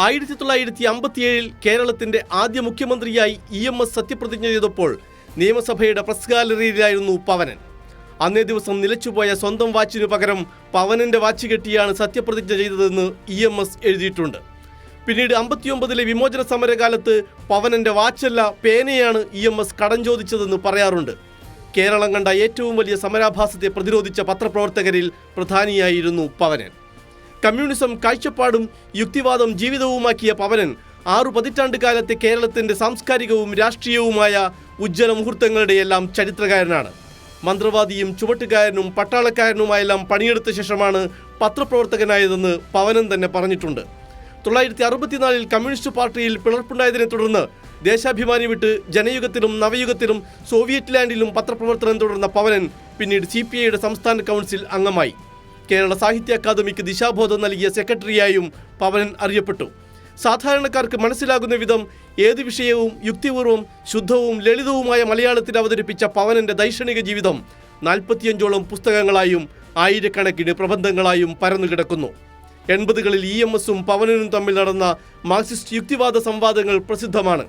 1957 കേരളത്തിന്റെ ആദ്യ മുഖ്യമന്ത്രിയായി EMS സത്യപ്രതിജ്ഞ ചെയ്തപ്പോൾ നിയമസഭയുടെ പ്രസ് ഗാലറിയിലായിരുന്നു പവനൻ. അന്നേ ദിവസം നിലച്ചുപോയ സ്വന്തം വാച്ചിനു പകരം പവനന്റെ വാച്ച് കെട്ടിയാണ് സത്യപ്രതിജ്ഞ ചെയ്തതെന്ന് EMS എഴുതിയിട്ടുണ്ട്. പിന്നീട് 59-ലെ വിമോചന സമരകാലത്ത് പവനന്റെ വാച്ചല്ല പേനയാണ് EMS കടം ചോദിച്ചതെന്ന് പറയാറുണ്ട്. കേരളം കണ്ട ഏറ്റവും വലിയ സമരാഭാസത്തെ പ്രതിരോധിച്ച പത്രപ്രവർത്തകരിൽ പ്രധാനിയായിരുന്നു പവനൻ. കമ്മ്യൂണിസം കാഴ്ചപ്പാടും യുക്തിവാദം ജീവിതവുമാക്കിയ പവനൻ 6 പതിറ്റാണ്ട് കാലത്തെ കേരളത്തിൻ്റെ സാംസ്കാരികവും രാഷ്ട്രീയവുമായ ഉജ്ജ്വല മുഹൂർത്തങ്ങളുടെയെല്ലാം ചരിത്രകാരനാണ്. മന്ത്രവാദിയും ചുമട്ടുകാരനും പട്ടാളക്കാരനുമായെല്ലാം പണിയെടുത്ത ശേഷമാണ് പത്രപ്രവർത്തകനായതെന്ന് പവനൻ തന്നെ പറഞ്ഞിട്ടുണ്ട്. 1964-ൽ കമ്മ്യൂണിസ്റ്റ് പാർട്ടിയിൽ പിളർപ്പുണ്ടായതിനെ തുടർന്ന് ദേശാഭിമാനി വിട്ട് ജനയുഗത്തിലും നവയുഗത്തിലും സോവിയറ്റ് ലാൻഡിലും പത്രപ്രവർത്തനം തുടർന്ന പവനൻ പിന്നീട് CPIയുടെ സംസ്ഥാന കൗൺസിൽ അംഗമായി. കേരള സാഹിത്യ അക്കാദമിക്ക് ദിശാബോധം നൽകിയ സെക്രട്ടറിയായും പവനൻ അറിയപ്പെട്ടു. സാധാരണക്കാർക്ക് മനസ്സിലാകുന്ന വിധം ഏത് വിഷയവും യുക്തിപൂർവ്വം ശുദ്ധവും ലളിതവുമായ മലയാളത്തിൽ അവതരിപ്പിച്ച പവനന്റെ ദൈക്ഷണിക ജീവിതം 45ഓളം പുസ്തകങ്ങളായും ആയിരക്കണക്കിന് പ്രബന്ധങ്ങളായും പരന്നുകിടക്കുന്നു. 80കളിൽ EMSഉം പവനനും തമ്മിൽ നടന്ന മാർക്സിസ്റ്റ് യുക്തിവാദ സംവാദങ്ങൾ പ്രസിദ്ധമാണ്.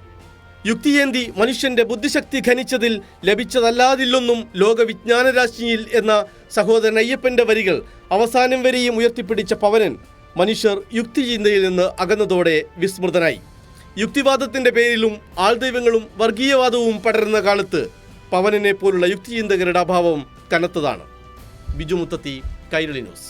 യുക്തിയേന്തി മനുഷ്യന്റെ ബുദ്ധിശക്തി ഖനിച്ചതിൽ ലഭിച്ചതല്ലാതില്ലൊന്നും ലോകവിജ്ഞാനരാശിയിൽ എന്ന സഹോദരൻ അയ്യപ്പന്റെ വരികൾ അവസാനം വരെയും ഉയർത്തിപ്പിടിച്ച പവനൻ മനുഷ്യർ യുക്തിചിന്തയിൽ നിന്ന് അകന്നതോടെ വിസ്മൃതനായി. യുക്തിവാദത്തിന്റെ പേരിലും ആൾദൈവങ്ങളും വർഗീയവാദവും പടരുന്ന കാലത്ത് പവനനെ പോലുള്ള യുക്തിചിന്തകരുടെ അഭാവം കനത്തതാണ്. ബിജു മുത്തത്തി, കൈരളി ന്യൂസ്.